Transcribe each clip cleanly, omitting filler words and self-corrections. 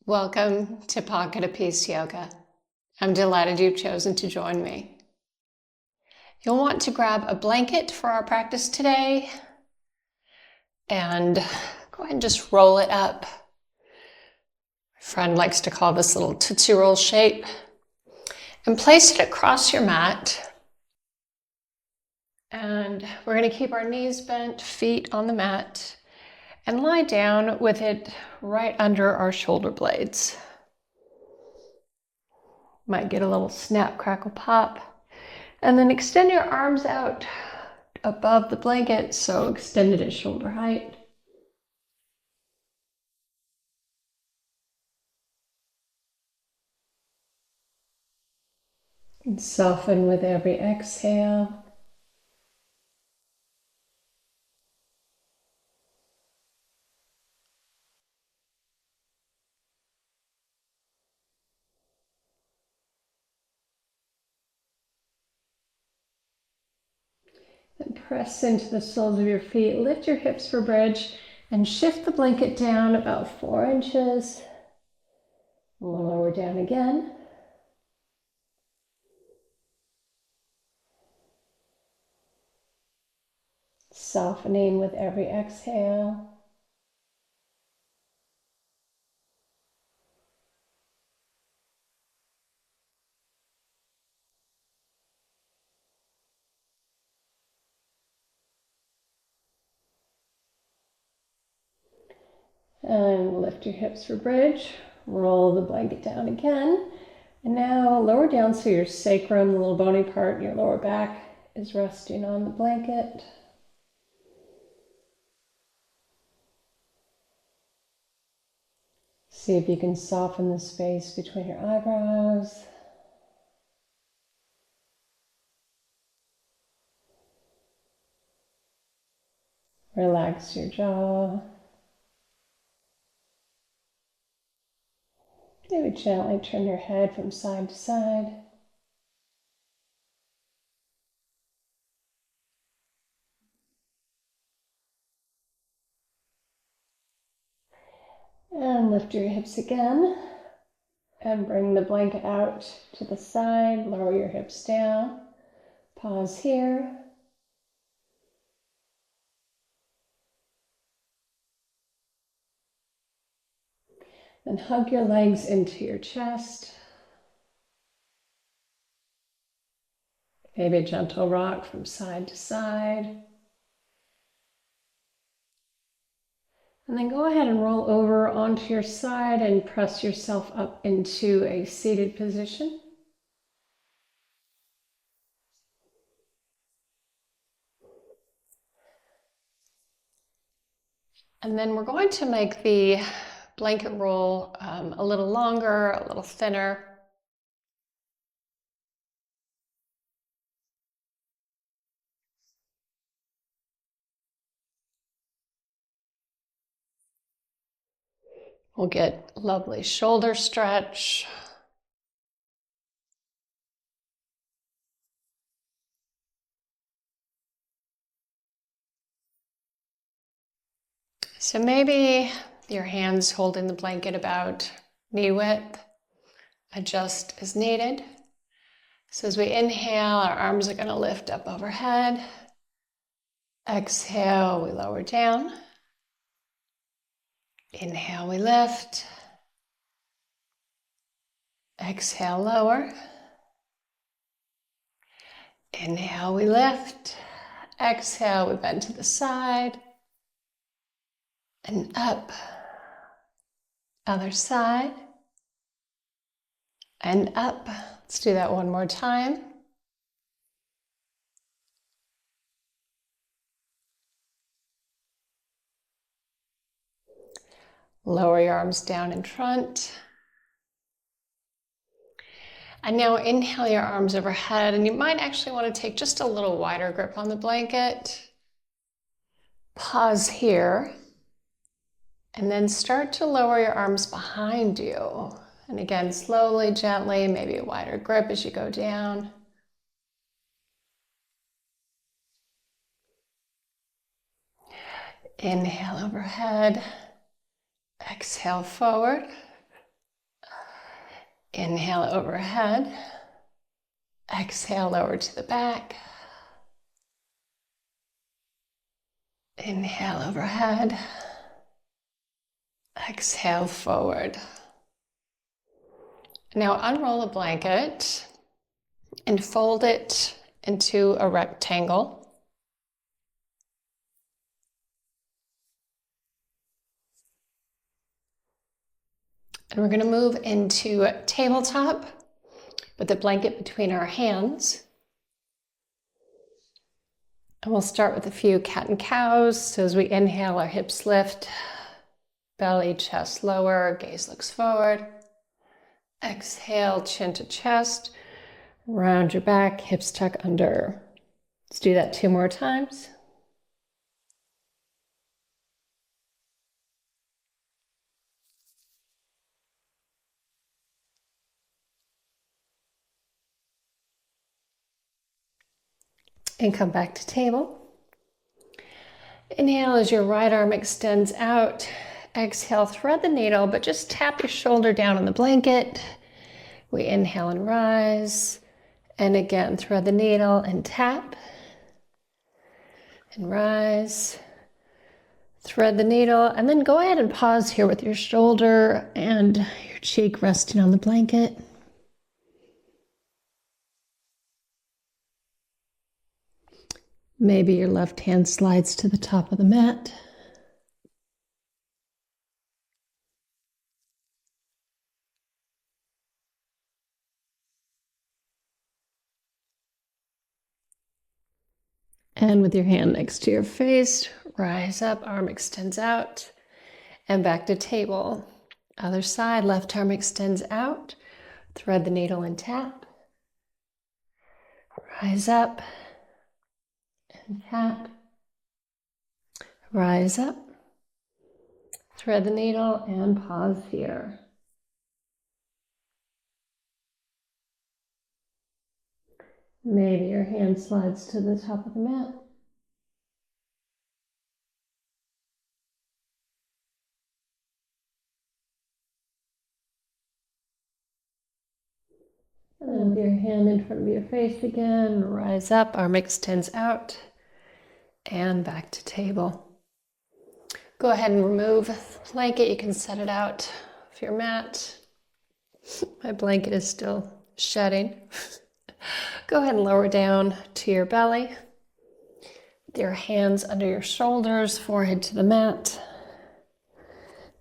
Welcome to Pocket of Peace Yoga. I'm delighted you've chosen to join me. You'll want to grab a blanket for our practice today and go ahead and just roll it up. My friend likes to call this little Tootsie Roll shape. And place it across your mat. And we're going to keep our knees bent, feet on the mat, and lie down with it right under our shoulder blades. Might get a little snap, crackle, pop. And then extend your arms out above the blanket, so extended at shoulder height. And soften with every exhale. Then press into the soles of your feet, lift your hips for bridge, and shift the blanket down about 4 inches. Lower down again. Softening with every exhale. And lift your hips for bridge. Roll the blanket down again. And now lower down so your sacrum, the little bony part in your lower back, is resting on the blanket. See if you can soften the space between your eyebrows. Relax your jaw. Maybe gently turn your head from side to side. And lift your hips again. And bring the blanket out to the side. Lower your hips down. Pause here. Then hug your legs into your chest. Maybe a gentle rock from side to side. And then go ahead and roll over onto your side and press yourself up into a seated position. And then we're going to make the blanket roll a little longer, a little thinner. We'll get lovely shoulder stretch. So maybe your hands holding the blanket about knee width. Adjust as needed. So as we inhale, our arms are going to lift up overhead. Exhale, we lower down. Inhale, we lift. Exhale, lower. Inhale, we lift. Exhale, we bend to the side. And up. Other side. And up. Let's do that one more time. Lower your arms down in front. And now inhale your arms overhead, and you might actually want to take just a little wider grip on the blanket. Pause here, and then start to lower your arms behind you. And again, slowly, gently, maybe a wider grip as you go down. Inhale overhead. Exhale forward. Inhale overhead. Exhale, lower to the back. Inhale overhead. Exhale forward. Now unroll the blanket and fold it into a rectangle. And we're going to move into tabletop with the blanket between our hands. And we'll start with a few cat and cows. So as we inhale, our hips lift, belly, chest lower, gaze looks forward. Exhale, chin to chest, round your back, hips tuck under. Let's do that 2 more times. And come back to table. Inhale as your right arm extends out. Exhale, thread the needle, but just tap your shoulder down on the blanket. We inhale and rise. And again, thread the needle and tap. And rise. Thread the needle, and then go ahead and pause here with your shoulder and your cheek resting on the blanket. Maybe your left hand slides to the top of the mat. And with your hand next to your face, rise up, arm extends out, and back to table. Other side, left arm extends out, thread the needle and tap. Rise up and tap. Rise up, thread the needle and pause here. Maybe your hand slides to the top of the mat. And then with your hand in front of your face again, rise up, arm extends out, and back to table. Go ahead and remove the blanket. You can set it out of your mat. My blanket is still shedding. Go ahead and lower down to your belly. With your hands under your shoulders, forehead to the mat.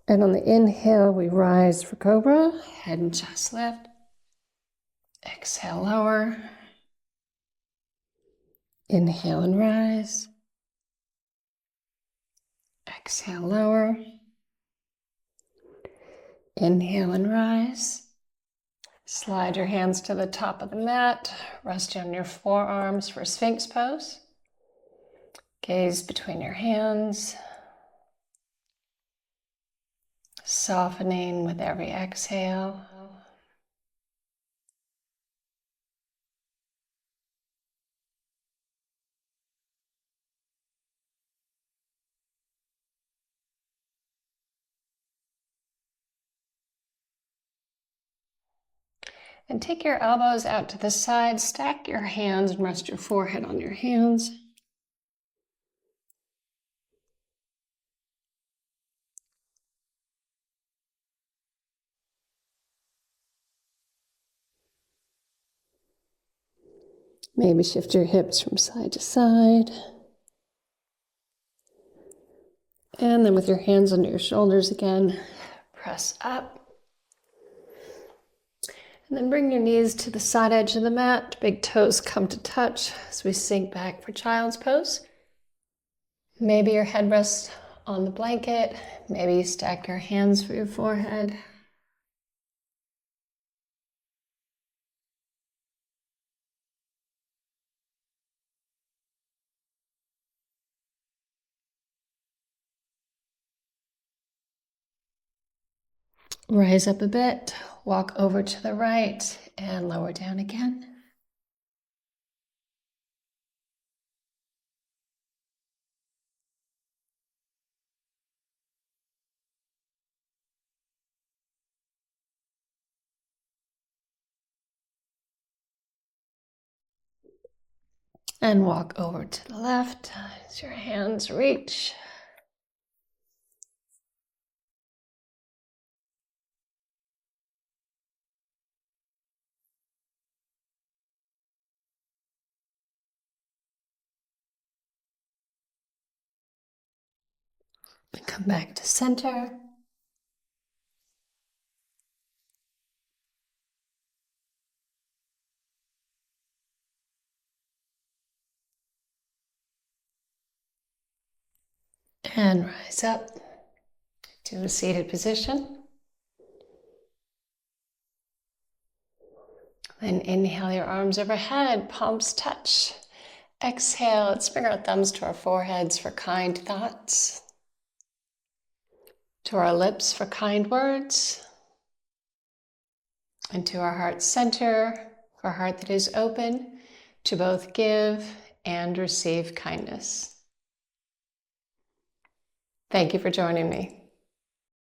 And on the inhale, we rise for cobra, head and chest lift. Exhale, lower. Inhale and rise. Exhale, lower. Inhale and rise. Slide your hands to the top of the mat. Rest on your forearms for Sphinx pose. Gaze between your hands. Softening with every exhale. And take your elbows out to the side, stack your hands and rest your forehead on your hands. Maybe shift your hips from side to side. And then with your hands under your shoulders again, press up. And then bring your knees to the side edge of the mat. Big toes come to touch as we sink back for child's pose. Maybe your head rests on the blanket. Maybe you stack your hands for your forehead. Rise up a bit, walk over to the right, and lower down again. And walk over to the left as your hands reach. And come back to center. And rise up to a seated position. Then inhale your arms overhead, palms touch. Exhale, let's bring our thumbs to our foreheads for kind thoughts. To our lips for kind words. And to our heart center, for a heart that is open to both give and receive kindness. Thank you for joining me.